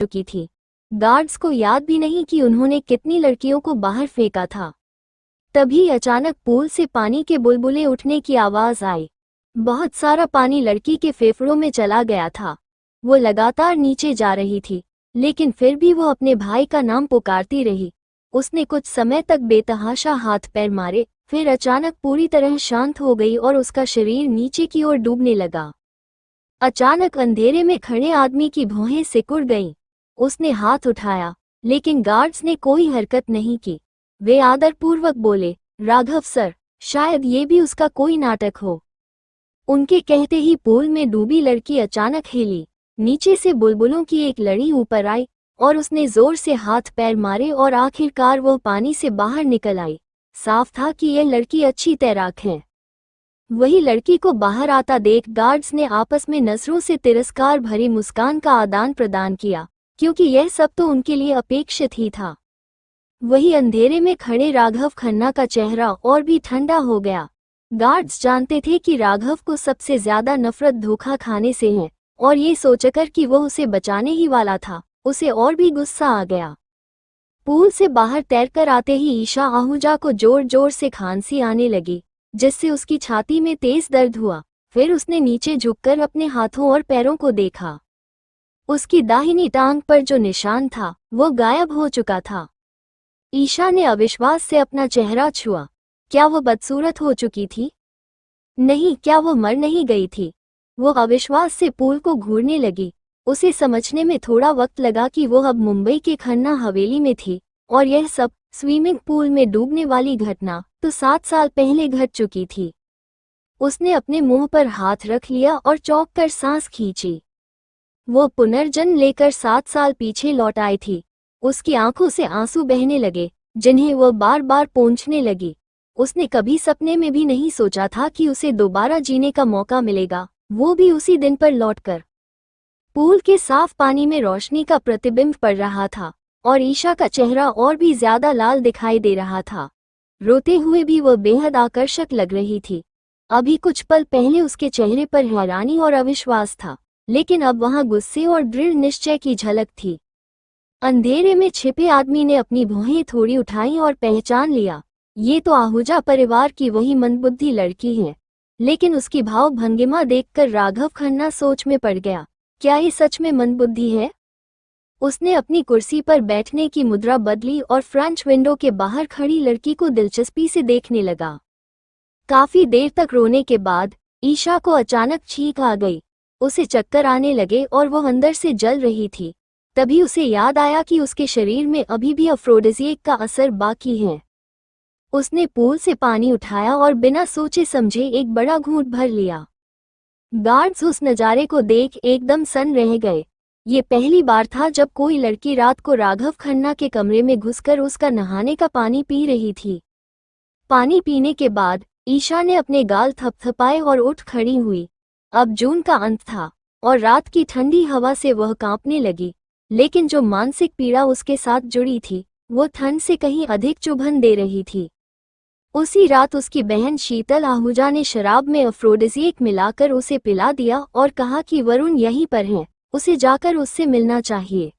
चुकी थी। गार्ड्स को याद भी नहीं कि उन्होंने कितनी लड़कियों को बाहर फेंका था। तभी अचानक पूल से पानी के बुलबुले उठने की आवाज आई। बहुत सारा पानी लड़की के फेफड़ों में चला गया था। वो लगातार नीचे जा रही थी, लेकिन फिर भी वो अपने भाई का नाम पुकारती रही। उसने कुछ समय तक बेतहाशा हाथ पैर मारे, फिर अचानक पूरी तरह शांत हो गई और उसका शरीर नीचे की ओर डूबने लगा। अचानक अंधेरे में खड़े आदमी की भौहें सिकुड़ गईं। उसने हाथ उठाया, लेकिन गार्ड्स ने कोई हरकत नहीं की। वे आदरपूर्वक बोले, राघव सर, शायद ये भी उसका कोई नाटक हो। उनके कहते ही पूल में डूबी लड़की अचानक हिली। नीचे से बुलबुलों की एक लड़ी ऊपर आई और उसने जोर से हाथ पैर मारे और आखिरकार वह पानी से बाहर निकल आई। साफ था कि यह लड़की अच्छी तैराक है। वही लड़की को बाहर आता देख गार्ड्स ने आपस में नजरों से तिरस्कार भरी मुस्कान का आदान प्रदान किया, क्योंकि यह सब तो उनके लिए अपेक्षित ही था। वही अंधेरे में खड़े राघव खन्ना का चेहरा और भी ठंडा हो गया। गार्ड्स जानते थे कि राघव को सबसे ज्यादा नफरत धोखा खाने से है, और ये सोचकर कि वह उसे बचाने ही वाला था, उसे और भी गुस्सा आ गया। पूल से बाहर तैरकर आते ही ईशा आहूजा को जोर जोर से खांसी आने लगी, जिससे उसकी छाती में तेज दर्द हुआ। फिर उसने नीचे झुककर अपने हाथों और पैरों को देखा। उसकी दाहिनी टांग पर जो निशान था वो गायब हो चुका था। ईशा ने अविश्वास से अपना चेहरा छुआ। क्या वो बदसूरत हो चुकी थी? नहीं, क्या वो मर नहीं गई थी? वो अविश्वास से पूल को घूरने लगी। उसे समझने में थोड़ा वक्त लगा कि वो अब मुंबई के खन्ना हवेली में थी, और यह सब स्विमिंग पूल में डूबने वाली घटना तो 7 साल पहले घट चुकी थी। उसने अपने मुंह पर हाथ रख लिया और चौंक कर सांस खींची। वो पुनर्जन्म लेकर 7 साल पीछे लौट आई थी। उसकी आंखों से आंसू बहने लगे, जिन्हें वह बार बार पोंछने लगी। उसने कभी सपने में भी नहीं सोचा था कि उसे दोबारा जीने का मौका मिलेगा, वो भी उसी दिन पर लौटकर। पूल के साफ पानी में रोशनी का प्रतिबिंब पड़ रहा था, और ईशा का चेहरा और भी ज्यादा लाल दिखाई दे रहा था। रोते हुए भी वह बेहद आकर्षक लग रही थी। अभी कुछ पल पहले उसके चेहरे पर हैरानी और अविश्वास था, लेकिन अब वहां गुस्से और दृढ़ निश्चय की झलक थी। अंधेरे में छिपे आदमी ने अपनी भौहें थोड़ी उठाई और पहचान लिया, ये तो आहूजा परिवार की वही मंदबुद्धि लड़की है। लेकिन उसकी भाव भंगिमा देखकर राघव खन्ना सोच में पड़ गया। क्या ये सच में मंदबुद्धि है? उसने अपनी कुर्सी पर बैठने की मुद्रा बदली और फ्रेंच विंडो के बाहर खड़ी लड़की को दिलचस्पी से देखने लगा। काफी देर तक रोने के बाद ईशा को अचानक छींक आ गई। उसे चक्कर आने लगे और वह अंदर से जल रही थी। तभी उसे याद आया कि उसके शरीर में अभी भी अफ्रोडिजिएक का असर बाकी है। उसने पूल से पानी उठाया और बिना सोचे समझे एक बड़ा घूंट भर लिया। गार्ड्स उस नज़ारे को देख एकदम सन्न रह गए। ये पहली बार था जब कोई लड़की रात को राघव खन्ना के कमरे में घुसकर उसका नहाने का पानी पी रही थी। पानी पीने के बाद ईशा ने अपने गाल थपथपाए और उठ खड़ी हुई। अब जून का अंत था और रात की ठंडी हवा से वह कांपने लगी, लेकिन जो मानसिक पीड़ा उसके साथ जुड़ी थी वो ठंड से कहीं अधिक चुभन दे रही थी। उसी रात उसकी बहन शीतल आहूजा ने शराब में अफ्रोडिजिएक मिलाकर उसे पिला दिया और कहा कि वरुण यहीं पर है, उसे जाकर उससे मिलना चाहिए।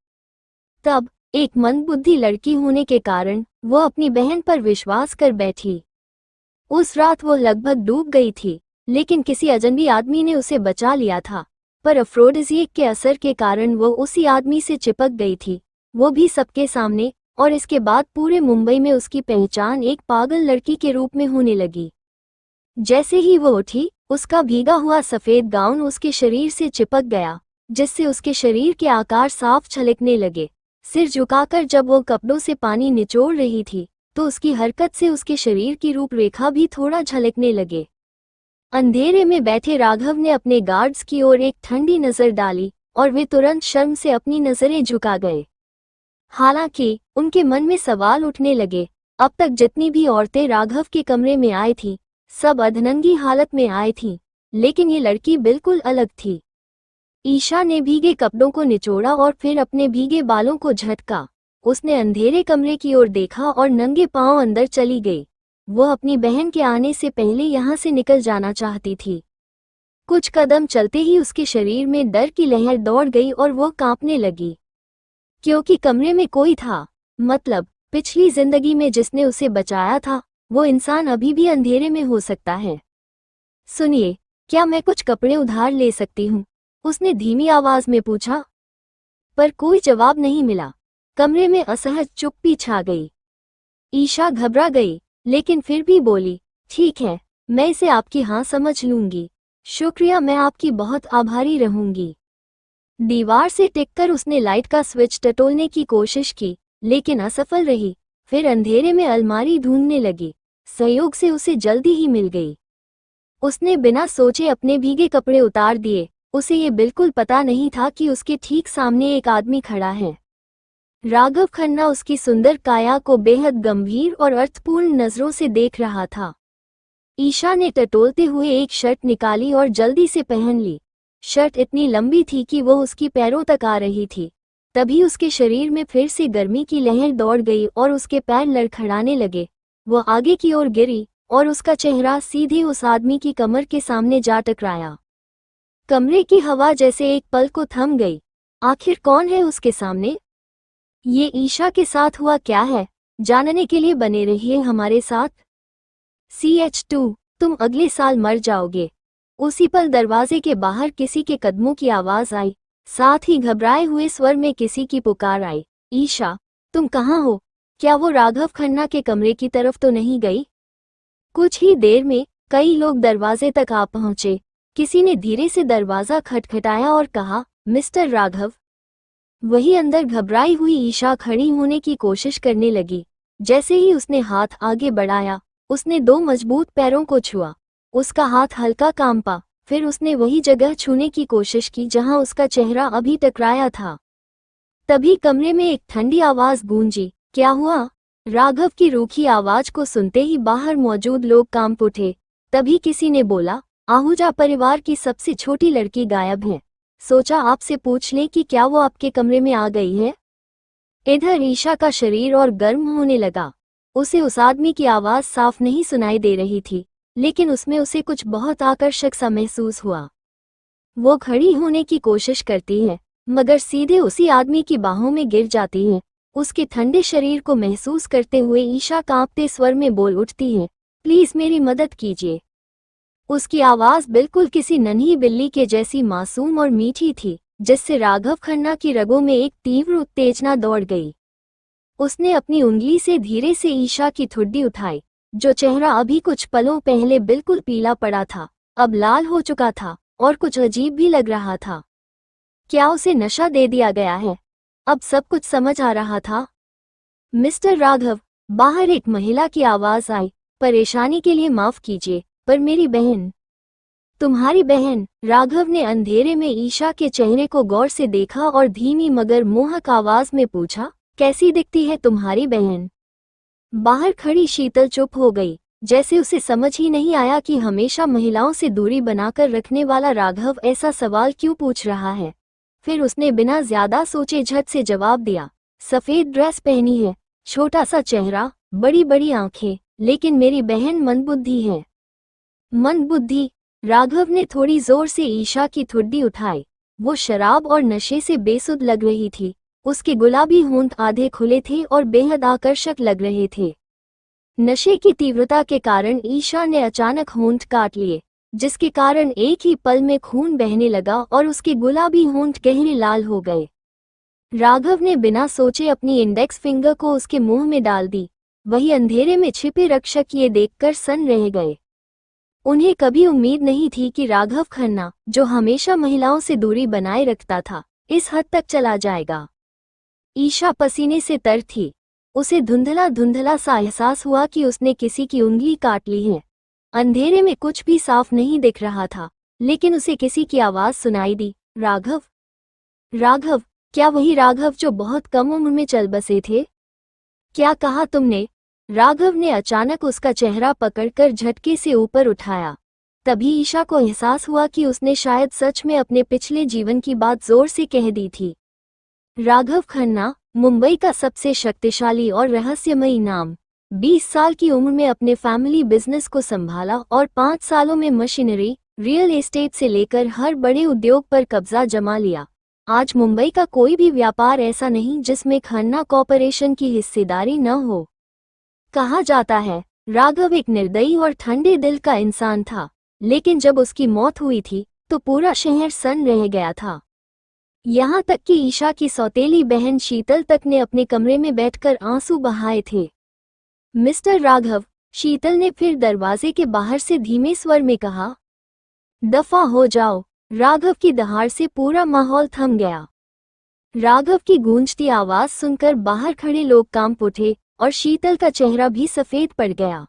तब एक मंदबुद्धि लड़की होने के कारण वो अपनी बहन पर विश्वास कर बैठी। उस रात वो लगभग डूब गई थी, लेकिन किसी अजनबी आदमी ने उसे बचा लिया था। पर अफ्रोडिजिएक के असर के कारण वो उसी आदमी से चिपक गई थी, वो भी सबके सामने, और इसके बाद पूरे मुंबई में उसकी पहचान एक पागल लड़की के रूप में होने लगी। जैसे ही वो उठी, उसका भीगा हुआ सफेद गाउन उसके शरीर से चिपक गया, जिससे उसके शरीर के आकार साफ छलकने लगे। सिर झुकाकर जब वो कपड़ों से पानी निचोड़ रही थी, तो उसकी हरकत से उसके शरीर की रूपरेखा भी थोड़ा झलकने लगे। अंधेरे में बैठे राघव ने अपने गार्ड्स की ओर एक ठंडी नजर डाली और वे तुरंत शर्म से अपनी नजरें झुका गए। हालांकि उनके मन में सवाल उठने लगे, अब तक जितनी भी औरतें राघव के कमरे में आई थीं, सब अधनंगी हालत में आई थीं, लेकिन ये लड़की बिल्कुल अलग थी। ईशा ने भीगे कपड़ों को निचोड़ा और फिर अपने भीगे बालों को झटका। उसने अंधेरे कमरे की ओर देखा और नंगे पांव अंदर चली गई। वो अपनी बहन के आने से पहले यहाँ से निकल जाना चाहती थी। कुछ कदम चलते ही उसके शरीर में डर की लहर दौड़ गई और वो कांपने लगी। क्योंकि कमरे में कोई था। मतलब पिछली जिंदगी में जिसने उसे बचाया था वो इंसान अभी भी अंधेरे में हो सकता है। सुनिए, क्या मैं कुछ कपड़े उधार ले सकती हूँ? उसने धीमी आवाज में पूछा। पर कोई जवाब नहीं मिला। कमरे में असहज चुप्पी छा गई। ईशा घबरा गई, लेकिन फिर भी बोली, ठीक है, मैं इसे आपकी हाँ समझ लूंगी। शुक्रिया, मैं आपकी बहुत आभारी रहूंगी। दीवार से टिककर उसने लाइट का स्विच टटोलने की कोशिश की, लेकिन असफल रही। फिर अंधेरे में अलमारी ढूंढने लगी। संयोग से उसे जल्दी ही मिल गई। उसने बिना सोचे अपने भीगे कपड़े उतार दिए। उसे ये बिल्कुल पता नहीं था कि उसके ठीक सामने एक आदमी खड़ा है। राघव खन्ना उसकी सुंदर काया को बेहद गंभीर और अर्थपूर्ण नजरों से देख रहा था। ईशा ने टटोलते हुए एक शर्ट निकाली और जल्दी से पहन ली। शर्ट इतनी लंबी थी कि वो उसकी पैरों तक आ रही थी। तभी उसके शरीर में फिर से गर्मी की लहर दौड़ गई और उसके पैर लड़खड़ाने लगे। वो आगे की ओर गिरी और उसका चेहरा सीधे उस आदमी की कमर के सामने जा टकराया। कमरे की हवा जैसे एक पल को थम गई। आखिर कौन है उसके सामने? ये ईशा के साथ हुआ क्या है? जानने के लिए बने रहिए हमारे साथ। CH2, तुम अगले साल मर जाओगे। उसी पल दरवाजे के बाहर किसी के कदमों की आवाज आई। साथ ही घबराए हुए स्वर में किसी की पुकार आई, ईशा, तुम कहाँ हो? क्या वो राघव खन्ना के कमरे की तरफ तो नहीं गई? कुछ ही देर में कई लोग दरवाजे तक आ पहुंचे। किसी ने धीरे से दरवाजा खटखटाया और कहा, मिस्टर राघव। वही अंदर घबराई हुई ईशा खड़ी होने की कोशिश करने लगी। जैसे ही उसने हाथ आगे बढ़ाया, उसने दो मजबूत पैरों को छुआ। उसका हाथ हल्का कांपा। फिर उसने वही जगह छूने की कोशिश की जहां उसका चेहरा अभी टकराया था। तभी कमरे में एक ठंडी आवाज गूंजी, क्या हुआ? राघव की रूखी आवाज को सुनते ही बाहर मौजूद लोग कांप उठे। तभी किसी ने बोला, आहूजा परिवार की सबसे छोटी लड़की गायब है। सोचा आपसे पूछ लें कि क्या वो आपके कमरे में आ गई है। इधर ईशा का शरीर और गर्म होने लगा। उसे उस आदमी की आवाज साफ नहीं सुनाई दे रही थी, लेकिन उसमें उसे कुछ बहुत आकर्षक सा महसूस हुआ। वो खड़ी होने की कोशिश करती है, मगर सीधे उसी आदमी की बाहों में गिर जाती है। उसके ठंडे शरीर को महसूस करते हुए ईशा कांपते स्वर में बोल उठती है, प्लीज मेरी मदद कीजिए। उसकी आवाज बिल्कुल किसी नन्ही बिल्ली के जैसी मासूम और मीठी थी, जिससे राघव खन्ना की रगों में एक तीव्र उत्तेजना दौड़ गई। उसने अपनी उंगली से धीरे से ईशा की ठुड्डी उठाई, जो चेहरा अभी कुछ पलों पहले बिल्कुल पीला पड़ा था, अब लाल हो चुका था और कुछ अजीब भी लग रहा था। क्या उसे नशा दे दिया गया है? अब सब कुछ समझ आ रहा था। मिस्टर राघव, बाहर एक महिला की आवाज आई, परेशानी के लिए माफ कीजिए, पर मेरी बहन। तुम्हारी बहन? राघव ने अंधेरे में ईशा के चेहरे को गौर से देखा और धीमी मगर मोहक आवाज में पूछा, कैसी दिखती है तुम्हारी बहन? बाहर खड़ी शीतल चुप हो गई, जैसे उसे समझ ही नहीं आया कि हमेशा महिलाओं से दूरी बनाकर रखने वाला राघव ऐसा सवाल क्यों पूछ रहा है। फिर उसने बिना ज्यादा सोचे झट से जवाब दिया, सफेद ड्रेस पहनी है, छोटा सा चेहरा, बड़ी बड़ी आंखें, लेकिन मेरी बहन मंदबुद्धि है। मंदबुद्धि? राघव ने थोड़ी जोर से ईशा की ठुड्डी उठाई। वो शराब और नशे से बेसुध लग रही थी। उसके गुलाबी होंठ आधे खुले थे और बेहद आकर्षक लग रहे थे। नशे की तीव्रता के कारण ईशा ने अचानक होंठ काट लिए, जिसके कारण एक ही पल में खून बहने लगा और उसके गुलाबी होंठ गहरे लाल हो गए। राघव ने बिना सोचे अपनी इंडेक्स फिंगर को उसके मुंह में डाल दी। वही अंधेरे में छिपे रक्षक ये देखकर सन्न रह गए। उन्हें कभी उम्मीद नहीं थी कि राघव खन्ना, जो हमेशा महिलाओं से दूरी बनाए रखता था, इस हद तक चला जाएगा। ईशा पसीने से तर थी। उसे धुंधला धुंधला सा एहसास हुआ कि उसने किसी की उंगली काट ली है। अंधेरे में कुछ भी साफ नहीं दिख रहा था, लेकिन उसे किसी की आवाज सुनाई दी, राघव। राघव, क्या वही राघव जो बहुत कम उम्र में चल बसे थे? क्या कहा तुमने? राघव ने अचानक उसका चेहरा पकड़कर झटके से ऊपर उठाया। तभी ईशा को एहसास हुआ कि उसने शायद सच में अपने पिछले जीवन की बात जोर से कह दी थी। राघव खन्ना, मुंबई का सबसे शक्तिशाली और रहस्यमयी नाम। 20 साल की उम्र में अपने फैमिली बिजनेस को संभाला और 5 सालों में मशीनरी, रियल एस्टेट से लेकर हर बड़े उद्योग पर कब्जा जमा लिया। आज मुंबई का कोई भी व्यापार ऐसा नहीं जिसमें खन्ना कॉरपोरेशन की हिस्सेदारी न हो। कहा जाता है राघव एक निर्दयी और ठंडे दिल का इंसान था, लेकिन जब उसकी मौत हुई थी तो पूरा शहर सन्न रह गया था। यहाँ तक कि ईशा की सौतेली बहन शीतल तक ने अपने कमरे में बैठकर आंसू बहाए थे। मिस्टर राघव, शीतल ने फिर दरवाजे के बाहर से धीमे स्वर में कहा। दफा हो जाओ। राघव की दहाड़ से पूरा माहौल थम गया। राघव की गूंजती आवाज सुनकर बाहर खड़े लोग कांप उठे और शीतल का चेहरा भी सफेद पड़ गया।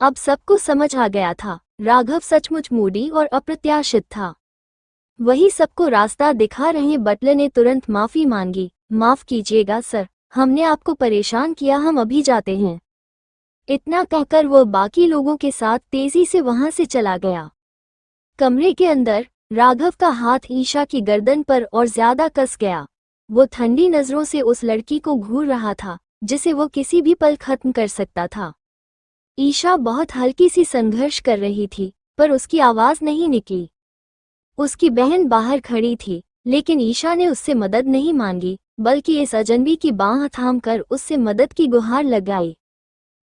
अब सबको समझ आ गया था, राघव सचमुच मूडी और अप्रत्याशित था। वही सबको रास्ता दिखा रहे बटलर ने तुरंत माफी मांगी। माफ कीजिएगा सर, हमने आपको परेशान किया, हम अभी जाते हैं। इतना कहकर वो बाकी लोगों के साथ तेजी से वहां से चला गया। कमरे के अंदर राघव का हाथ ईशा की गर्दन पर और ज्यादा कस गया। वो ठंडी नजरों से उस लड़की को घूर रहा था जिसे वो किसी भी पल खत्म कर सकता था। ईशा बहुत हल्की सी संघर्ष कर रही थी, पर उसकी आवाज नहीं निकली। उसकी बहन बाहर खड़ी थी, लेकिन ईशा ने उससे मदद नहीं मांगी, बल्कि इस अजनबी की बांह थामकर उससे मदद की गुहार लगाई।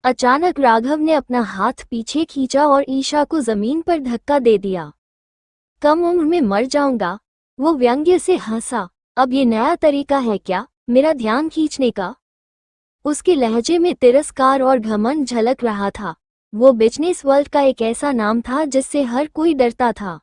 अचानक राघव ने अपना हाथ पीछे खींचा और ईशा को जमीन पर धक्का दे दिया। कम उम्र में मर जाऊंगा, वो व्यंग्य से हंसा। अब ये नया तरीका है क्या मेरा ध्यान खींचने का? उसके लहजे में तिरस्कार और घमंड झलक रहा था। वो बिजनेस वर्ल्ड का एक ऐसा नाम था जिससे हर कोई डरता था।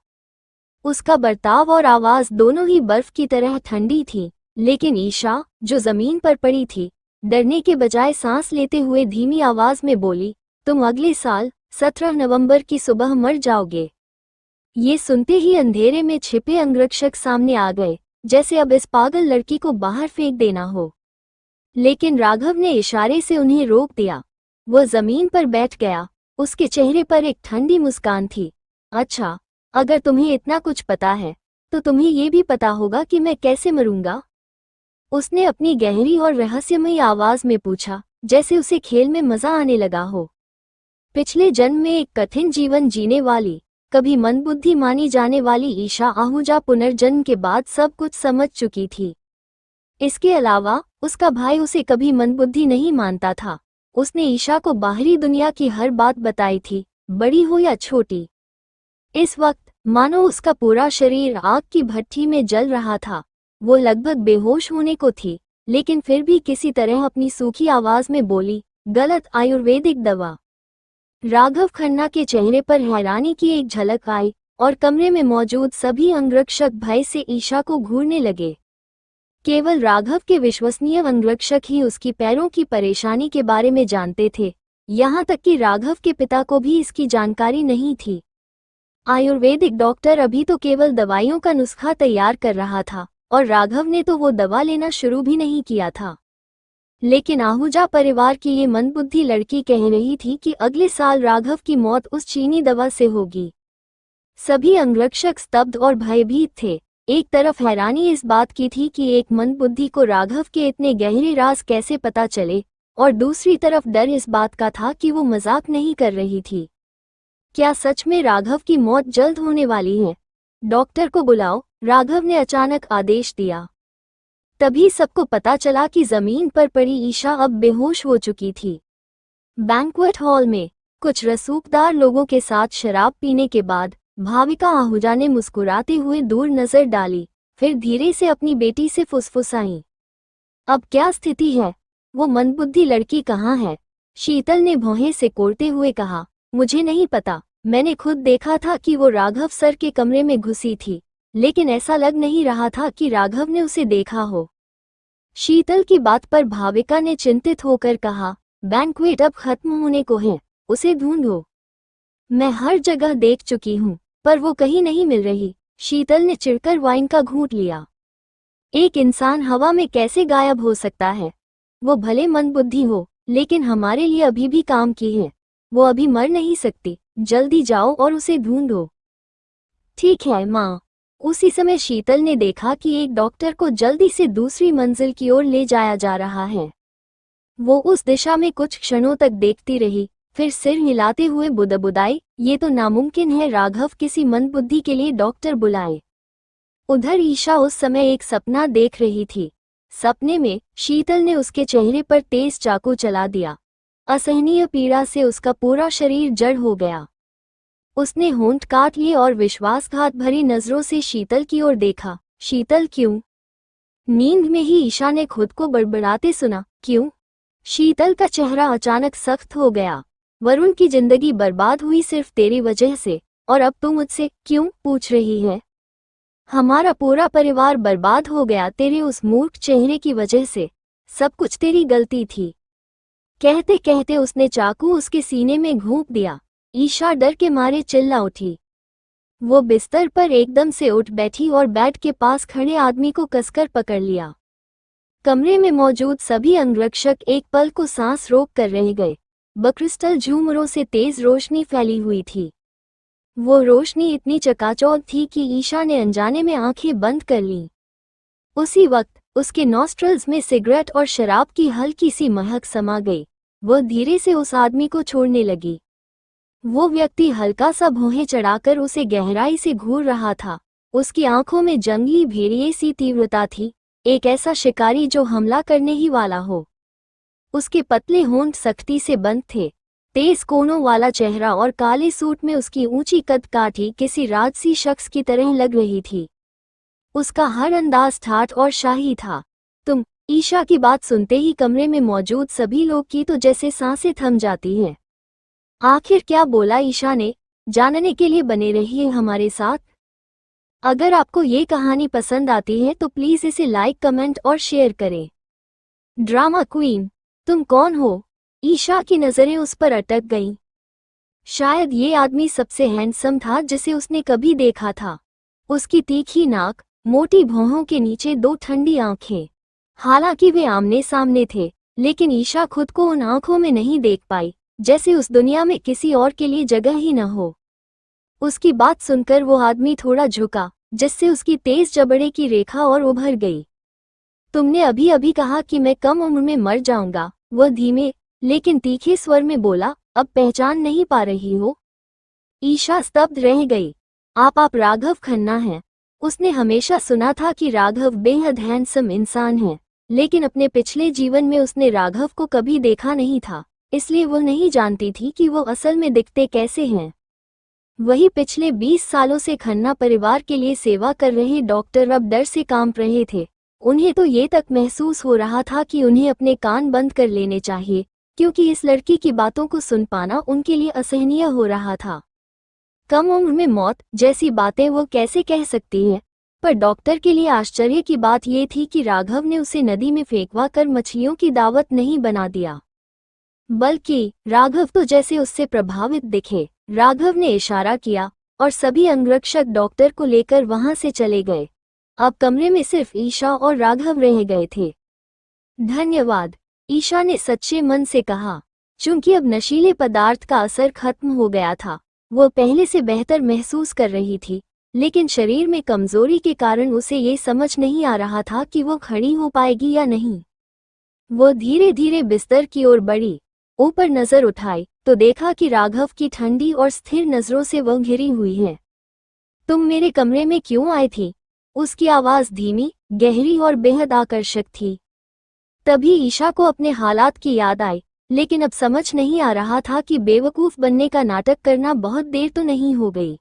उसका बर्ताव और आवाज दोनों ही बर्फ की तरह ठंडी थी, लेकिन ईशा, जो जमीन पर पड़ी थी, डरने के बजाय सांस लेते हुए धीमी आवाज में बोली, तुम अगले साल 17 नवंबर की सुबह मर जाओगे। ये सुनते ही अंधेरे में छिपे अंगरक्षक सामने आ गए, जैसे अब इस पागल लड़की को बाहर फेंक देना हो। लेकिन राघव ने इशारे से उन्हें रोक दिया। वो जमीन पर बैठ गया। उसके चेहरे पर एक ठंडी मुस्कान थी। अच्छा, अगर तुम्हें इतना कुछ पता है तो तुम्हें ये भी पता होगा कि मैं कैसे मरूंगा? उसने अपनी गहरी और रहस्यमयी आवाज में पूछा, जैसे उसे खेल में मजा आने लगा हो। पिछले जन्म में एक कठिन जीवन जीने वाली, कभी मंदबुद्धि मानी जाने वाली ईशा आहूजा पुनर्जन्म के बाद सब कुछ समझ चुकी थी। इसके अलावा उसका भाई उसे कभी मंदबुद्धि नहीं मानता था। उसने ईशा को बाहरी दुनिया की हर बात बताई थी, बड़ी हो या छोटी। इस वक्त मानो उसका पूरा शरीर आग की भट्ठी में जल रहा था। वो लगभग बेहोश होने को थी, लेकिन फिर भी किसी तरह अपनी सूखी आवाज में बोली, गलत आयुर्वेदिक दवा। राघव खन्ना के चेहरे पर हैरानी की एक झलक आई और कमरे में मौजूद सभी अंगरक्षक भय से ईशा को घूरने लगे। केवल राघव के विश्वसनीय अंगरक्षक ही उसकी पैरों की परेशानी के बारे में जानते थे। यहाँ तक कि राघव के पिता को भी इसकी जानकारी नहीं थी। आयुर्वेदिक डॉक्टर अभी तो केवल दवाइयों का नुस्खा तैयार कर रहा था और राघव ने तो वो दवा लेना शुरू भी नहीं किया था। लेकिन आहूजा परिवार की ये मंदबुद्धि लड़की कह रही थी कि अगले साल राघव की मौत उस चीनी दवा से होगी। सभी अंगरक्षक स्तब्ध और भयभीत थे। एक तरफ हैरानी इस बात की थी कि एक मंदबुद्धि को राघव के इतने गहरे राज कैसे पता चले, और दूसरी तरफ डर इस बात का था कि वो मजाक नहीं कर रही थी। क्या सच में राघव की मौत जल्द होने वाली है? डॉक्टर को बुलाओ, राघव ने अचानक आदेश दिया। तभी सबको पता चला कि जमीन पर पड़ी ईशा अब बेहोश हो चुकी थी। बैंक्वेट हॉल में कुछ रसूखदार लोगों के साथ शराब पीने के बाद भाविका आहूजा ने मुस्कुराते हुए दूर नजर डाली, फिर धीरे से अपनी बेटी से फुसफुसाई, अब क्या स्थिति है? वो मंदबुद्धि लड़की कहाँ है? शीतल ने भौहें से कोड़ते हुए कहा, मुझे नहीं पता। मैंने खुद देखा था कि वो राघव सर के कमरे में घुसी थी, लेकिन ऐसा लग नहीं रहा था कि राघव ने उसे देखा हो। शीतल की बात पर भाविका ने चिंतित होकर कहा, बैंक्वेट अब खत्म होने को है, उसे ढूंढो। मैं हर जगह देख चुकी हूँ, पर वो कहीं नहीं मिल रही। शीतल ने चिढ़कर वाइन का घूंट लिया। एक इंसान हवा में कैसे गायब हो सकता है? वो भले मंदबुद्धि हो, लेकिन हमारे लिए अभी भी काम की है। वो अभी मर नहीं सकती। जल्दी जाओ और उसे ढूंढो। ठीक है माँ। उसी समय शीतल ने देखा कि एक डॉक्टर को जल्दी से दूसरी मंजिल की ओर ले जाया जा रहा है। वो उस दिशा में कुछ क्षणों तक देखती रही, फिर सिर हिलाते हुए बुदबुदाई, ये तो नामुमकिन है राघव किसी मंदबुद्धि के लिए डॉक्टर बुलाए। उधर ईशा उस समय एक सपना देख रही थी। सपने में शीतल ने उसके चेहरे पर तेज चाकू चला दिया। असहनीय पीड़ा से उसका पूरा शरीर जड़ हो गया। उसने होंठ काट लिए और विश्वासघात भरी नजरों से शीतल की ओर देखा। शीतल क्यों? नींद में ही ईशा ने खुद को बड़बड़ाते सुना। क्यों? शीतल का चेहरा अचानक सख्त हो गया। वरुण की जिंदगी बर्बाद हुई सिर्फ तेरी वजह से, और अब तू मुझसे क्यों पूछ रही है? हमारा पूरा परिवार बर्बाद हो गया तेरे उस मूर्ख चेहरे की वजह से। सब कुछ तेरी गलती थी। कहते कहते उसने चाकू उसके सीने में घोंप दिया। ईशा डर के मारे चिल्ला उठी। वो बिस्तर पर एकदम से उठ बैठी और बेड के पास खड़े आदमी को कसकर पकड़ लिया। कमरे में मौजूद सभी अंगरक्षक एक पल को सांस रोक कर रह गए। बक्रिस्टल झूमरों से तेज रोशनी फैली हुई थी। वो रोशनी इतनी चकाचौंध थी कि ईशा ने अनजाने में आंखें बंद कर लीं। उसी वक्त उसके नॉस्ट्रल्स में सिगरेट और शराब की हल्की सी महक समा गई। वह धीरे से उस आदमी को छोड़ने लगी। वो व्यक्ति हल्का सा भौहें चढ़ाकर उसे गहराई से घूर रहा था। उसकी आंखों में जंगली भेड़िए सी तीव्रता थी, एक ऐसा शिकारी जो हमला करने ही वाला हो। उसके पतले होंठ सख्ती से बंद थे। तेज कोनों वाला चेहरा और काले सूट में उसकी ऊंची कद काठी किसी राजसी शख्स की तरह लग रही थी। उसका हर अंदाज ठाठ और शाही था। तुम? ईशा की बात सुनते ही कमरे में मौजूद सभी लोग की तो जैसे सांसें थम जाती हैं। आखिर क्या बोला ईशा ने, जानने के लिए बने रहिए हमारे साथ। अगर आपको ये कहानी पसंद आती है तो प्लीज इसे लाइक, कमेंट और शेयर करें। ड्रामा क्वीन, तुम कौन हो? ईशा की नजरें उस पर अटक गईं। शायद ये आदमी सबसे हैंडसम था जिसे उसने कभी देखा था। उसकी तीखी नाक, मोटी भौहों के नीचे दो ठंडी आंखें। हालांकि वे आमने सामने थे, लेकिन ईशा खुद को उन आंखों में नहीं देख पाई, जैसे उस दुनिया में किसी और के लिए जगह ही न हो। उसकी बात सुनकर वो आदमी थोड़ा झुका, जिससे उसकी तेज जबड़े की रेखा और उभर गई। तुमने अभी अभी कहा कि मैं कम उम्र में मर जाऊंगा, वह धीमे लेकिन तीखे स्वर में बोला। अब पहचान नहीं पा रही हो? ईशा स्तब्ध रह गई। आप राघव खन्ना हैं। उसने हमेशा सुना था कि राघव बेहद हैंडसम इंसान है, लेकिन अपने पिछले जीवन में उसने राघव को कभी देखा नहीं था, इसलिए वो नहीं जानती थी कि वो असल में दिखते कैसे हैं। वही पिछले 20 सालों से खन्ना परिवार के लिए सेवा कर रहे डॉक्टर अब डर से कांप रहे थे। उन्हें तो ये तक महसूस हो रहा था कि उन्हें अपने कान बंद कर लेने चाहिए, क्योंकि इस लड़की की बातों को सुन पाना उनके लिए असहनीय हो रहा था। कम उम्र में मौत जैसी बातें वो कैसे कह सकती है? पर डॉक्टर के लिए आश्चर्य की बात ये थी कि राघव ने उसे नदी में फेंकवा कर मछलियों की दावत नहीं बना दिया, बल्कि राघव तो जैसे उससे प्रभावित दिखे। राघव ने इशारा किया और सभी अंगरक्षक डॉक्टर को लेकर वहां से चले गए। अब कमरे में सिर्फ ईशा और राघव रह गए थे। धन्यवाद, ईशा ने सच्चे मन से कहा। चूंकि अब नशीले पदार्थ का असर खत्म हो गया था, वो पहले से बेहतर महसूस कर रही थी, लेकिन शरीर में कमजोरी के कारण उसे ये समझ नहीं आ रहा था कि वो खड़ी हो पाएगी या नहीं। वो धीरे धीरे बिस्तर की ओर बढ़ी। ऊपर नजर उठाई तो देखा कि राघव की ठंडी और स्थिर नजरों से वह घिरी हुई है। तुम मेरे कमरे में क्यों आई थी? उसकी आवाज धीमी, गहरी और बेहद आकर्षक थी। तभी ईशा को अपने हालात की याद आई, लेकिन अब समझ नहीं आ रहा था कि बेवकूफ बनने का नाटक करना बहुत देर तो नहीं हो गई।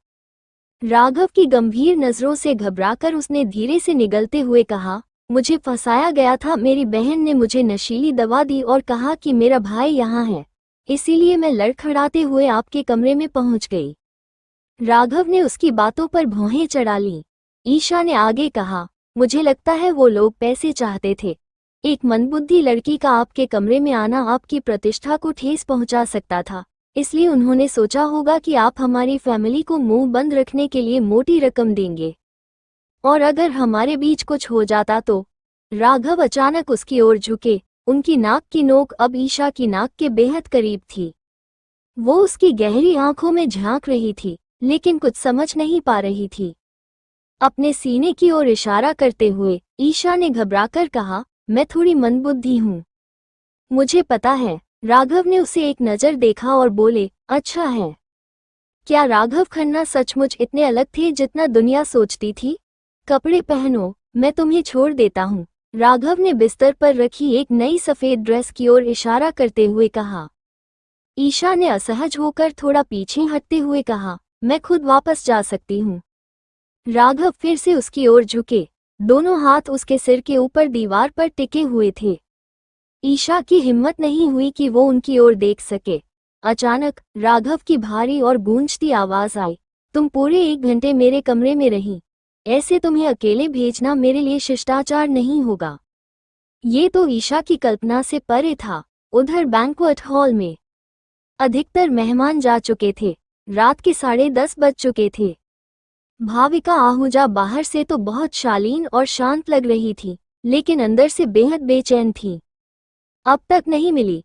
राघव की गंभीर नजरों से घबराकर उसने धीरे से निगलते हुए कहा, मुझे फंसाया गया था। मेरी बहन ने मुझे नशीली दवा दी और कहा कि मेरा भाई यहाँ है, इसीलिए मैं लड़खड़ाते हुए आपके कमरे में पहुंच गई। राघव ने उसकी बातों पर भौहें चढ़ा लीं। ईशा ने आगे कहा, मुझे लगता है वो लोग पैसे चाहते थे। एक मंदबुद्धि लड़की का आपके कमरे में आना आपकी प्रतिष्ठा को ठेस पहुंचा सकता था, इसलिए उन्होंने सोचा होगा कि आप हमारी फैमिली को मुंह बंद रखने के लिए मोटी रकम देंगे, और अगर हमारे बीच कुछ हो जाता तो। राघव अचानक उसकी ओर झुके। उनकी नाक की नोक अब ईशा की नाक के बेहद करीब थी। वो उसकी गहरी आंखों में झांक रही थी, लेकिन कुछ समझ नहीं पा रही थी। अपने सीने की ओर इशारा करते हुए ईशा ने घबराकर कहा, मैं थोड़ी मंदबुद्धि हूँ। मुझे पता है। राघव ने उसे एक नज़र देखा और बोले, अच्छा है। क्या राघव खन्ना सचमुच इतने अलग थे जितना दुनिया सोचती थी? कपड़े पहनो, मैं तुम्हें छोड़ देता हूँ। राघव ने बिस्तर पर रखी एक नई सफेद ड्रेस की ओर इशारा करते हुए कहा। ईशा ने असहज होकर थोड़ा पीछे हटते हुए कहा, मैं खुद वापस जा सकती हूँ। राघव फिर से उसकी ओर झुके, दोनों हाथ उसके सिर के ऊपर दीवार पर टिके हुए थे। ईशा की हिम्मत नहीं हुई कि वो उनकी ओर देख सके। अचानक राघव की भारी और गूंजती आवाज आई, तुम पूरे 1 घंटे मेरे कमरे में रही, ऐसे तुम्हें अकेले भेजना मेरे लिए शिष्टाचार नहीं होगा। ये तो ईशा की कल्पना से परे था। उधर बैंक्वेट हॉल में अधिकतर मेहमान जा चुके थे। रात के 10:30 बज चुके थे। भाविका आहूजा बाहर से तो बहुत शालीन और शांत लग रही थी, लेकिन अंदर से बेहद बेचैन थी। अब तक नहीं मिली?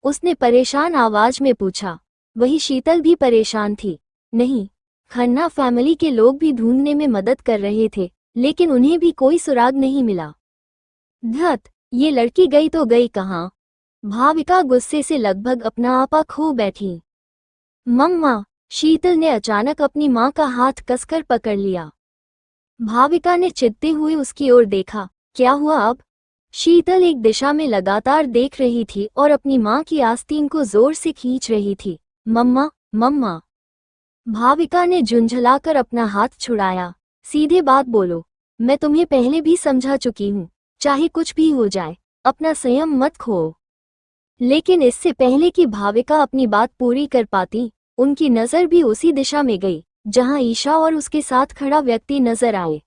उसने परेशान आवाज में पूछा। वही शीतल भी परेशान थी। नहीं, खन्ना फैमिली के लोग भी ढूंढने में मदद कर रहे थे, लेकिन उन्हें भी कोई सुराग नहीं मिला। धत, ये लड़की गई तो गई कहाँ? भाविका गुस्से से लगभग अपना आपा खो बैठी। मम्मा, शीतल ने अचानक अपनी मां का हाथ कसकर पकड़ लिया। भाविका ने चिढ़ते हुए उसकी ओर देखा। क्या हुआ अब? शीतल एक दिशा में लगातार देख रही थी और अपनी मां की आस्तीन को जोर से खींच रही थी। मम्मा, मम्मा। भाविका ने झुंझलाकर अपना हाथ छुड़ाया। सीधे बात बोलो, मैं तुम्हें पहले भी समझा चुकी हूँ, चाहे कुछ भी हो जाए, अपना संयम मत खो। लेकिन इससे पहले कि भाविका अपनी बात पूरी कर पाती, उनकी नजर भी उसी दिशा में गई जहां ईशा और उसके साथ खड़ा व्यक्ति नजर आए।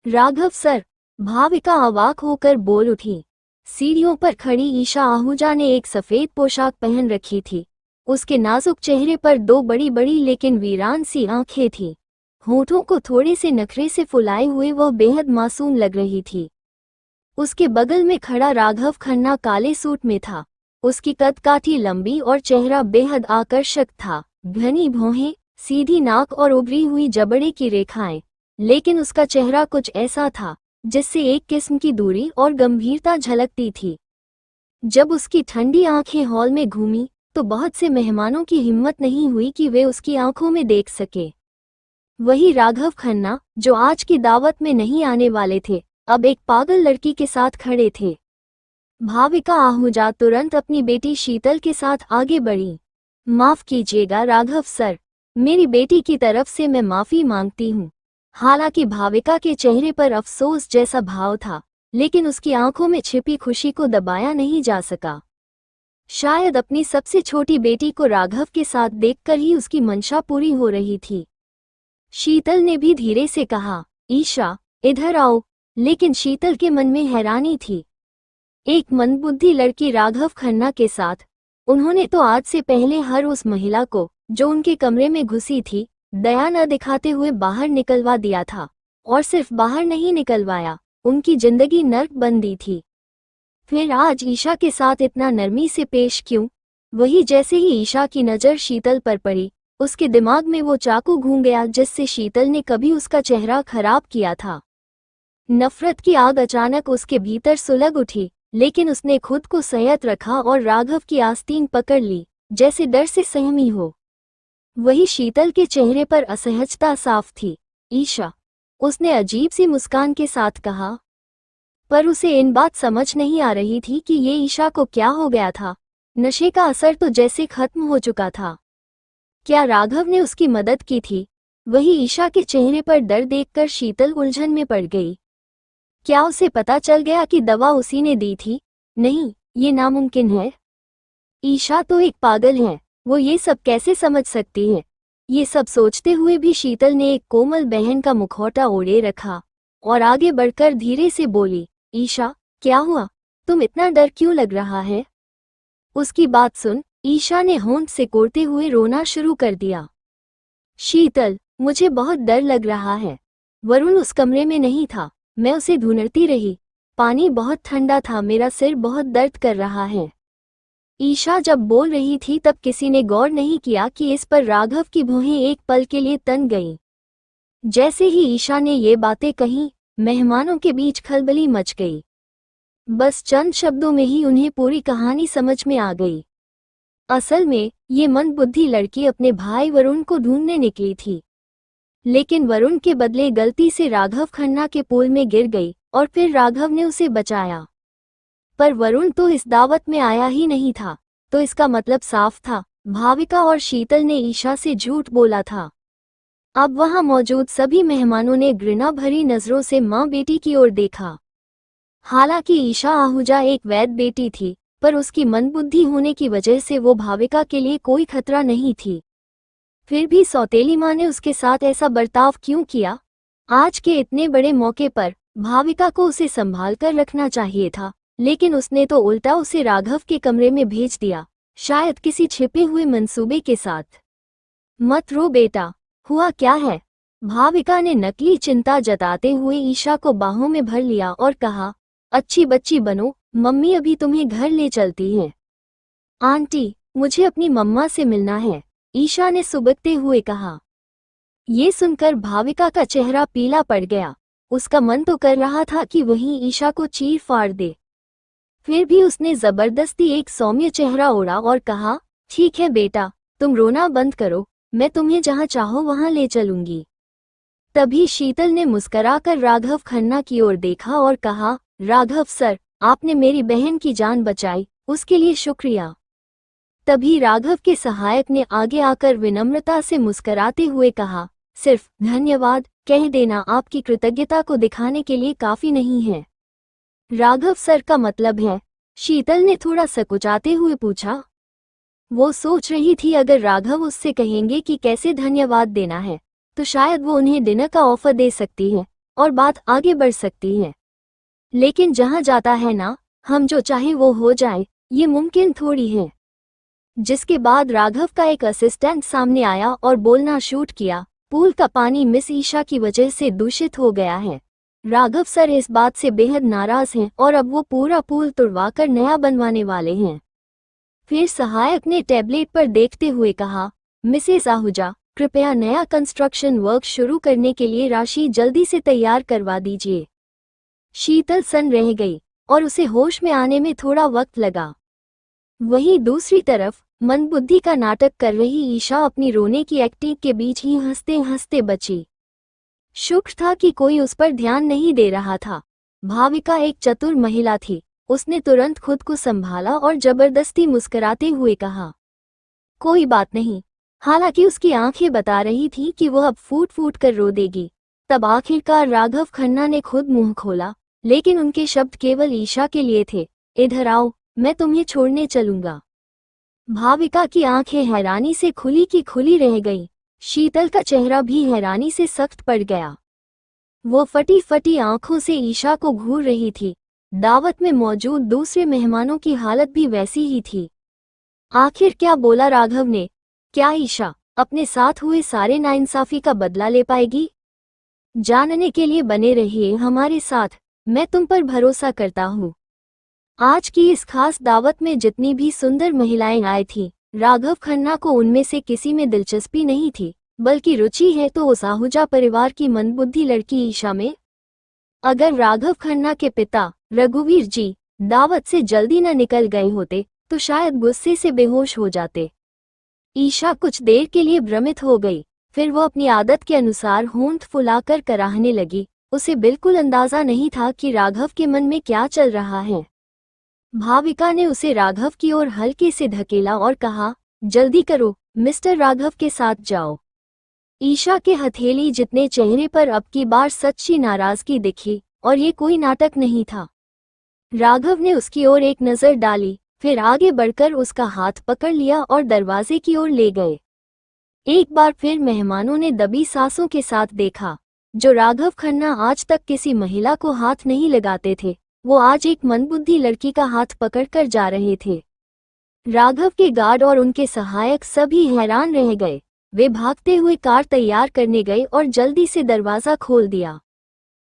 राघव सर, भाविका अवाक होकर बोल उठी। सीढ़ियों पर खड़ी ईशा आहूजा ने एक सफेद पोशाक पहन रखी थी। उसके नाजुक चेहरे पर 2 बड़ी बड़ी लेकिन वीरान सी आंखें थीं। होठों को थोड़े से नखरे से फुलाए हुए वह बेहद मासूम लग रही थी। उसके बगल में खड़ा राघव खन्ना काले सूट में था। उसकी कदकाठी लंबी और चेहरा बेहद आकर्षक था। घनी भौहें, सीधी नाक और उभरी हुई जबड़े की रेखाएं, लेकिन उसका चेहरा कुछ ऐसा था जिससे एक किस्म की दूरी और गंभीरता झलकती थी। जब उसकी ठंडी आंखें हॉल में घूमी तो बहुत से मेहमानों की हिम्मत नहीं हुई कि वे उसकी आंखों में देख सके। वही राघव खन्ना, जो आज की दावत में नहीं आने वाले थे, अब एक पागल लड़की के साथ खड़े थे। भाविका आहूजा तुरंत अपनी बेटी शीतल के साथ आगे बढ़ी। माफ कीजिएगा राघव सर, मेरी बेटी की तरफ से मैं माफी मांगती हूँ। हालांकि भाविका के चेहरे पर अफसोस जैसा भाव था, लेकिन उसकी आंखों में छिपी खुशी को दबाया नहीं जा सका। शायद अपनी सबसे छोटी बेटी को राघव के साथ देखकर ही उसकी मंशा पूरी हो रही थी। शीतल ने भी धीरे से कहा, ईशा, इधर आओ। लेकिन शीतल के मन में हैरानी थी। एक मंदबुद्धि लड़की राघव खन्ना के साथ। उन्होंने तो आज से पहले हर उस महिला को जो उनके कमरे में घुसी थी, दया न दिखाते हुए बाहर निकलवा दिया था। और सिर्फ बाहर नहीं निकलवाया, उनकी जिंदगी नर्क बन दी थी। फिर आज ईशा के साथ इतना नरमी से पेश क्यों? वही जैसे ही ईशा की नज़र शीतल पर पड़ी, उसके दिमाग में वो चाकू घूम गया जिससे शीतल ने कभी उसका चेहरा खराब किया था। नफरत की आग अचानक उसके भीतर सुलग उठी, लेकिन उसने खुद को संयत रखा और राघव की आस्तीन पकड़ ली, जैसे डर से सहमी हो। वही शीतल के चेहरे पर असहजता साफ थी। ईशा, उसने अजीब सी मुस्कान के साथ कहा। पर उसे इन बात समझ नहीं आ रही थी कि ये ईशा को क्या हो गया था। नशे का असर तो जैसे खत्म हो चुका था। क्या राघव ने उसकी मदद की थी? वही ईशा के चेहरे पर डर देखकर शीतल उलझन में पड़ गई। क्या उसे पता चल गया कि दवा उसी ने दी थी? नहीं, ये नामुमकिन है। ईशा तो एक पागल है, वो ये सब कैसे समझ सकती है? ये सब सोचते हुए भी शीतल ने एक कोमल बहन का मुखौटा ओढ़े रखा और आगे बढ़कर धीरे से बोली, ईशा, क्या हुआ? तुम इतना डर क्यों लग रहा है? उसकी बात सुन, ईशा ने होंठ सिकोड़ते हुए रोना शुरू कर दिया। शीतल, मुझे बहुत डर लग रहा है। वरुण उस कमरे में नहीं था, मैं उसे ढूंढती रही। पानी बहुत ठंडा था, मेरा सिर बहुत दर्द कर रहा है। ईशा जब बोल रही थी तब किसी ने गौर नहीं किया कि इस पर राघव की भौहें एक पल के लिए तन गईं। जैसे ही ईशा ने ये बातें कहीं, मेहमानों के बीच खलबली मच गई। बस चंद शब्दों में ही उन्हें पूरी कहानी समझ में आ गई। असल में ये मंदबुद्धि लड़की अपने भाई वरुण को ढूंढने निकली थी। लेकिन वरुण के बदले गलती से राघव खन्ना के पूल में गिर गई और फिर राघव ने उसे बचाया। पर वरुण तो इस दावत में आया ही नहीं था, तो इसका मतलब साफ था, भाविका और शीतल ने ईशा से झूठ बोला था। अब वहां मौजूद सभी मेहमानों ने घृणा भरी नजरों से मां बेटी की ओर देखा। हालांकि ईशा आहूजा एक वैध बेटी थी, पर उसकी मंदबुद्धि होने की वजह से वो भाविका के लिए कोई खतरा नहीं थी। फिर भी सौतेली माँ ने उसके साथ ऐसा बर्ताव क्यों किया? आज के इतने बड़े मौके पर भाविका को उसे संभाल कर रखना चाहिए था, लेकिन उसने तो उल्टा उसे राघव के कमरे में भेज दिया, शायद किसी छिपे हुए मंसूबे के साथ। मत रो बेटा, हुआ क्या है? भाविका ने नकली चिंता जताते हुए ईशा को बाहों में भर लिया और कहा, अच्छी बच्ची बनो, मम्मी अभी तुम्हें घर ले चलती हैं। आंटी, मुझे अपनी मम्मा से मिलना है, ईशा ने सुबकते हुए कहा। ये सुनकर भाविका का चेहरा पीला पड़ गया। उसका मन तो कर रहा था कि वहीं ईशा को चीर फाड़ दे, फिर भी उसने जबरदस्ती एक सौम्य चेहरा ओढ़ा और कहा, ठीक है बेटा, तुम रोना बंद करो, मैं तुम्हें जहां चाहो वहां ले चलूंगी। तभी शीतल ने मुस्कुराकर राघव खन्ना की ओर देखा और कहा, राघव सर, आपने मेरी बहन की जान बचाई, उसके लिए शुक्रिया। तभी राघव के सहायक ने आगे आकर विनम्रता से मुस्कुराते हुए कहा, सिर्फ धन्यवाद कह देना आपकी कृतज्ञता को दिखाने के लिए काफी नहीं है। राघव सर का मतलब है? शीतल ने थोड़ा सकुचाते हुए पूछा। वो सोच रही थी अगर राघव उससे कहेंगे कि कैसे धन्यवाद देना है, तो शायद वो उन्हें डिनर का ऑफर दे सकती है और बात आगे बढ़ सकती है। लेकिन जहां जाता है ना, हम जो चाहे वो हो जाए, ये मुमकिन थोड़ी है। जिसके बाद राघव का एक असिस्टेंट सामने आया और बोलना शूट किया, पूल का पानी मिस ईशा की वजह से दूषित हो गया है। राघव सर इस बात से बेहद नाराज हैं और अब वो पूरा पूल तुड़वाकर नया बनवाने वाले हैं। फिर सहायक ने टैबलेट पर देखते हुए कहा, मिसेस आहूजा, कृपया नया कंस्ट्रक्शन वर्क शुरू करने के लिए राशि जल्दी से तैयार करवा दीजिए। शीतल सन रह गई और उसे होश में आने में थोड़ा वक्त लगा। वहीं दूसरी तरफ मंदबुद्धि का नाटक कर रही ईशा अपनी रोने की एक्टिंग के बीच ही हंसते हंसते बची। शुक्र था कि कोई उस पर ध्यान नहीं दे रहा था। भाविका एक चतुर महिला थी, उसने तुरंत खुद को संभाला और जबरदस्ती मुस्कुराते हुए कहा, कोई बात नहीं। हालांकि उसकी आंखें बता रही थी कि वह अब फूट फूट कर रो देगी। तब आखिरकार राघव खन्ना ने खुद मुंह खोला, लेकिन उनके शब्द केवल ईशा के लिए थे, इधर आओ, मैं तुम्हें छोड़ने चलूंगा। भाविका की आंखें हैरानी से खुली की खुली रह गईं। शीतल का चेहरा भी हैरानी से सख्त पड़ गया। वो फटी फटी आंखों से ईशा को घूर रही थी। दावत में मौजूद दूसरे मेहमानों की हालत भी वैसी ही थी। आखिर क्या बोला राघव ने? क्या ईशा अपने साथ हुए सारे नाइंसाफी का बदला ले पाएगी? जानने के लिए बने रहिए हमारे साथ, मैं तुम पर भरोसा करता हूँ। आज की इस खास दावत में जितनी भी सुंदर महिलाएं आई थीं, राघव खन्ना को उनमें से किसी में दिलचस्पी नहीं थी, बल्कि रुचि है तो उस आहूजा परिवार की मंदबुद्धि लड़की ईशा में। अगर राघव खन्ना के पिता रघुवीर जी दावत से जल्दी न निकल गए होते तो शायद गुस्से से बेहोश हो जाते। ईशा कुछ देर के लिए भ्रमित हो गई, फिर वो अपनी आदत के अनुसार होंठ फुलाकर कराहने लगी। उसे बिल्कुल अंदाजा नहीं था कि राघव के मन में क्या चल रहा है। भाविका ने उसे राघव की ओर हल्के से धकेला और कहा, जल्दी करो, मिस्टर राघव के साथ जाओ। ईशा के हथेली जितने चेहरे पर अब की बार सच्ची नाराजगी दिखी, और ये कोई नाटक नहीं था। राघव ने उसकी ओर एक नजर डाली, फिर आगे बढ़कर उसका हाथ पकड़ लिया और दरवाजे की ओर ले गए। एक बार फिर मेहमानों ने दबी सांसों के साथ देखा, जो राघव खन्ना आज तक किसी महिला को हाथ नहीं लगाते थे, वो आज एक मंदबुद्धि लड़की का हाथ पकड़कर जा रहे थे। राघव के गार्ड और उनके सहायक सभी हैरान रह गए। वे भागते हुए कार तैयार करने गए और जल्दी से दरवाजा खोल दिया।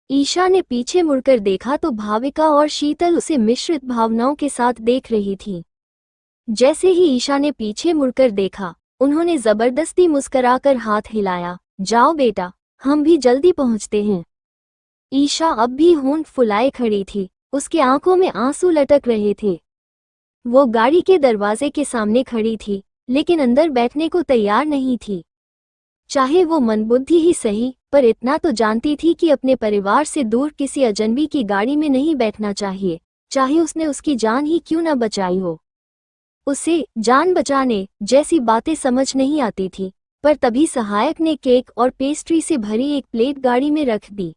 ईशा ने पीछे मुड़कर देखा तो भाविका और शीतल उसे मिश्रित भावनाओं के साथ देख रही थी। जैसे ही ईशा ने पीछे मुड़कर देखा, उन्होंने जबरदस्ती मुस्कुराकर हाथ हिलाया, जाओ बेटा, हम भी जल्दी पहुंचते हैं। ईशा अब भी होंठ फुलाए खड़ी थी, उसकी आंखों में आंसू लटक रहे थे। वो गाड़ी के दरवाजे के सामने खड़ी थी, लेकिन अंदर बैठने को तैयार नहीं थी। चाहे वो मंदबुद्धि ही सही, पर इतना तो जानती थी कि अपने परिवार से दूर किसी अजनबी की गाड़ी में नहीं बैठना चाहिए, चाहे उसने उसकी जान ही क्यों न बचाई हो। उसे जान बचाने जैसी बातें समझ नहीं आती थी, पर तभी सहायक ने केक और पेस्ट्री से भरी एक प्लेट गाड़ी में रख दी,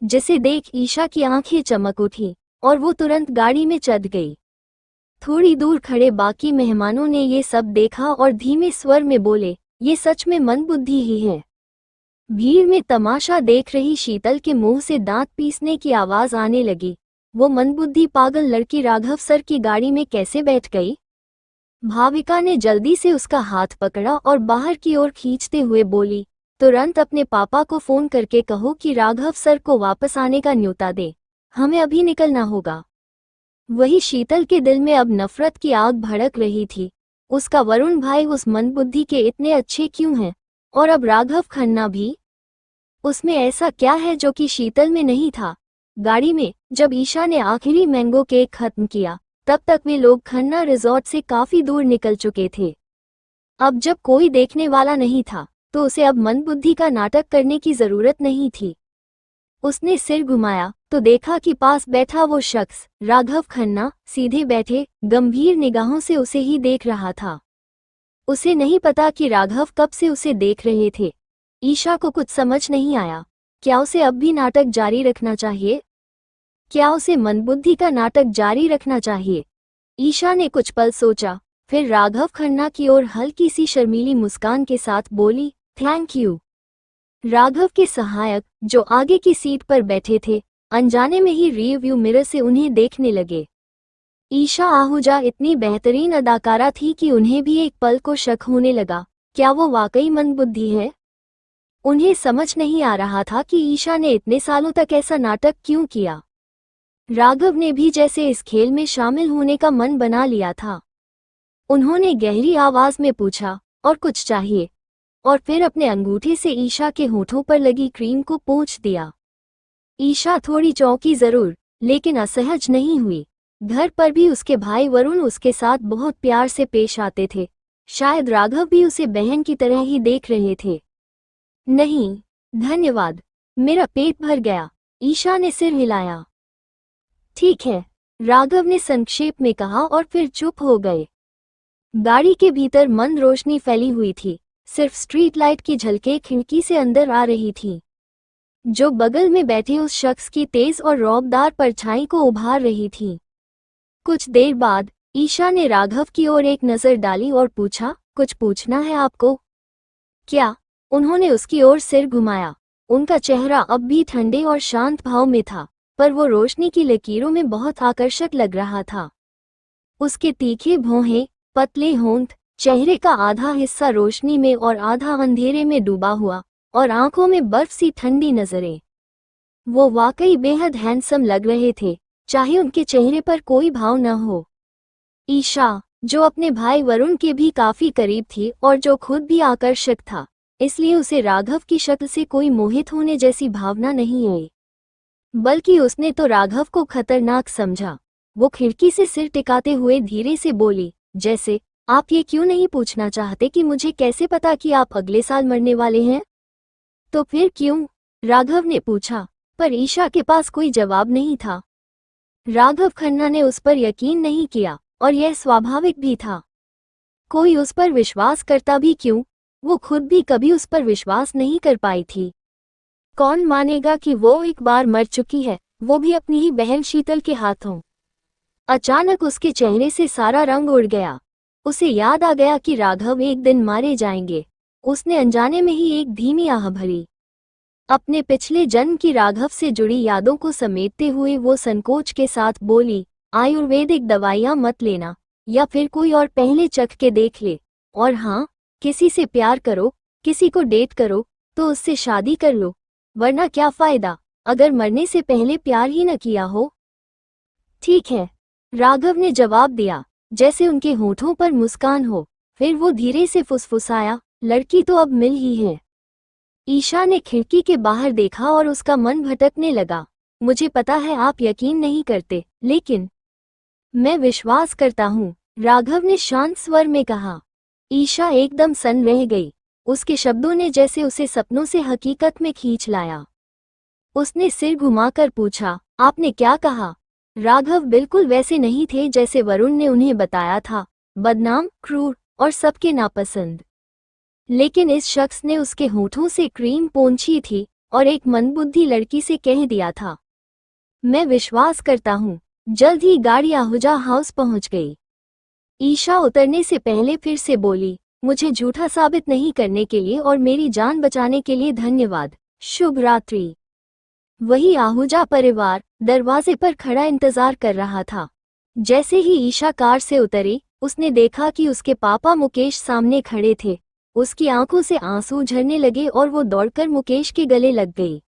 जिसे देख ईशा की आंखें चमक उठी और वो तुरंत गाड़ी में चढ़ गई। थोड़ी दूर खड़े बाकी मेहमानों ने ये सब देखा और धीमे स्वर में बोले, ये सच में मंदबुद्धि ही है। भीड़ में तमाशा देख रही शीतल के मुंह से दांत पीसने की आवाज आने लगी। वो मंदबुद्धि पागल लड़की राघव सर की गाड़ी में कैसे बैठ गई? भाविका ने जल्दी से उसका हाथ पकड़ा और बाहर की ओर खींचते हुए बोली, तुरंत अपने पापा को फोन करके कहो कि राघव सर को वापस आने का न्योता दे, हमें अभी निकलना होगा। वही शीतल के दिल में अब नफरत की आग भड़क रही थी। उसका वरुण भाई उस मंदबुद्धि के इतने अच्छे क्यों हैं? और अब राघव खन्ना भी? उसमें ऐसा क्या है जो कि शीतल में नहीं था? गाड़ी में जब ईशा ने आखिरी मैंगो केक खत्म किया, तब तक वे लोग खन्ना रिजॉर्ट से काफी दूर निकल चुके थे। अब जब कोई देखने वाला नहीं था, तो उसे अब मंदबुद्धि का नाटक करने की जरूरत नहीं थी। उसने सिर घुमाया तो देखा कि पास बैठा वो शख्स, राघव खन्ना, सीधे बैठे गंभीर निगाहों से उसे ही देख रहा था। उसे नहीं पता कि राघव कब से उसे देख रहे थे। ईशा को कुछ समझ नहीं आया। क्या उसे अब भी नाटक जारी रखना चाहिए? क्या उसे मंदबुद्धि का नाटक जारी रखना चाहिए? ईशा ने कुछ पल सोचा, फिर राघव खन्ना की ओर हल्की सी शर्मीली मुस्कान के साथ बोली, थैंक यू। राघव के सहायक, जो आगे की सीट पर बैठे थे, अनजाने में ही रियरव्यू मिरर से उन्हें देखने लगे। ईशा आहूजा इतनी बेहतरीन अदाकारा थी कि उन्हें भी एक पल को शक होने लगा, क्या वो वाकई मंदबुद्धि है? उन्हें समझ नहीं आ रहा था कि ईशा ने इतने सालों तक ऐसा नाटक क्यों किया। राघव ने भी जैसे इस खेल में शामिल होने का मन बना लिया था। उन्होंने गहरी आवाज में पूछा, और कुछ चाहिए? और फिर अपने अंगूठे से ईशा के होठों पर लगी क्रीम को पोंछ दिया। ईशा थोड़ी चौंकी जरूर, लेकिन असहज नहीं हुई। घर पर भी उसके भाई वरुण उसके साथ बहुत प्यार से पेश आते थे। शायद राघव भी उसे बहन की तरह ही देख रहे थे। नहीं, धन्यवाद, मेरा पेट भर गया, ईशा ने सिर हिलाया। ठीक है, राघव ने संक्षेप में कहा और फिर चुप हो गए। गाड़ी के भीतर मंद रोशनी फैली हुई थी, सिर्फ स्ट्रीट लाइट की झलकें खिड़की से अंदर आ रही थी, जो बगल में बैठे उस शख्स की तेज और रौबदार परछाई को उभार रही थी। कुछ देर बाद ईशा ने राघव की ओर एक नजर डाली और पूछा, कुछ पूछना है आपको? क्या? उन्होंने उसकी ओर सिर घुमाया। उनका चेहरा अब भी ठंडे और शांत भाव में था, पर वो रोशनी की लकीरों में बहुत आकर्षक लग रहा था। उसके तीखे भौहें, पतले होंठ, चेहरे का आधा हिस्सा रोशनी में और आधा अंधेरे में डूबा हुआ, और आंखों में बर्फ सी ठंडी नजरें। वो वाकई बेहद हैंडसम लग रहे थे, चाहे उनके चेहरे पर कोई भाव न हो। ईशा, जो अपने भाई वरुण के भी काफी करीब थी और जो खुद भी आकर्षक था, इसलिए उसे राघव की शक्ल से कोई मोहित होने जैसी भावना नहीं आई, बल्कि उसने तो राघव को खतरनाक समझा। वो खिड़की से सिर टिकाते हुए धीरे से बोली, जैसे, आप ये क्यों नहीं पूछना चाहते कि मुझे कैसे पता कि आप अगले साल मरने वाले हैं? तो फिर क्यों? राघव ने पूछा, पर ईशा के पास कोई जवाब नहीं था। राघव खन्ना ने उस पर यकीन नहीं किया, और यह स्वाभाविक भी था। कोई उस पर विश्वास करता भी क्यों? वो खुद भी कभी उस पर विश्वास नहीं कर पाई थी। कौन मानेगा कि वो एक बार मर चुकी है, वो भी अपनी ही बहन शीतल के हाथों? अचानक उसके चेहरे से सारा रंग उड़ गया। उसे याद आ गया कि राघव एक दिन मारे जाएंगे। उसने अनजाने में ही एक धीमी आह भरी। अपने पिछले जन्म की राघव से जुड़ी यादों को समेटते हुए वो संकोच के साथ बोली, आयुर्वेदिक दवाइयां मत लेना, या फिर कोई और पहले चख के देख ले। और हाँ, किसी से प्यार करो, किसी को डेट करो, तो उससे शादी कर लो, वरना क्या फायदा अगर मरने से पहले प्यार ही न किया हो। ठीक है, राघव ने जवाब दिया, जैसे उनके होठों पर मुस्कान हो। फिर वो धीरे से फुसफुसाया, लड़की तो अब मिल ही है। ईशा ने खिड़की के बाहर देखा और उसका मन भटकने लगा। मुझे पता है आप यकीन नहीं करते, लेकिन मैं विश्वास करता हूँ, राघव ने शांत स्वर में कहा। ईशा एकदम सन्न रह गई। उसके शब्दों ने जैसे उसे सपनों से हकीकत में खींच लाया। उसने सिर घुमाकर पूछा, आपने क्या कहा? राघव बिल्कुल वैसे नहीं थे जैसे वरुण ने उन्हें बताया था, बदनाम, क्रूर और सबके नापसंद। लेकिन इस शख्स ने उसके होठों से क्रीम पोंछी थी और एक मंदबुद्धि लड़की से कह दिया था। मैं विश्वास करता हूँ। जल्द ही गाड़ी आहूजा हाउस पहुंच गई। ईशा उतरने से पहले फिर से बोली, मुझे झूठा साबित नहीं करने के लिए और मेरी जान बचाने के लिए धन्यवाद। शुभ रात्रि। वही आहूजा परिवार दरवाजे पर खड़ा इंतजार कर रहा था। जैसे ही ईशा कार से उतरी, उसने देखा कि उसके पापा मुकेश सामने खड़े थे। उसकी आंखों से आंसू झरने लगे और वो दौड़कर मुकेश के गले लग गई।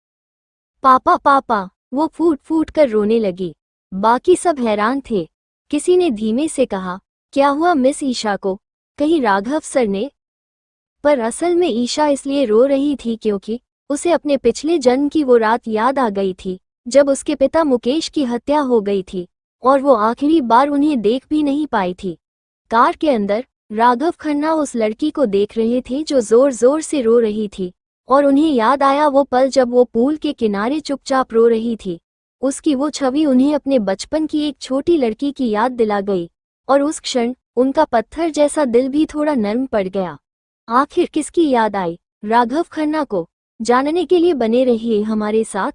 पापा पापा, वो फूट फूट कर रोने लगी। बाकी सब हैरान थे। किसी ने धीमे से कहा, क्या हुआ मिस ईशा को? कहीं राघव सर ने? पर असल में ईशा इसलिए रो रही थी क्योंकि उसे अपने पिछले जन्म की वो रात याद आ गई थी जब उसके पिता मुकेश की हत्या हो गई थी और वो आखिरी बार उन्हें देख भी नहीं पाई थी। कार के अंदर राघव खन्ना उस लड़की को देख रहे थे जो जोर जोर से रो रही थी और उन्हें याद आया वो पल जब वो पूल के किनारे चुपचाप रो रही थी। उसकी वो छवि उन्हें अपने बचपन की एक छोटी लड़की की याद दिला गई और उस क्षण उनका पत्थर जैसा दिल भी थोड़ा नर्म पड़ गया। आखिर किसकी याद आई? राघव खन्ना को। जानने के लिए बने रहिए हमारे साथ।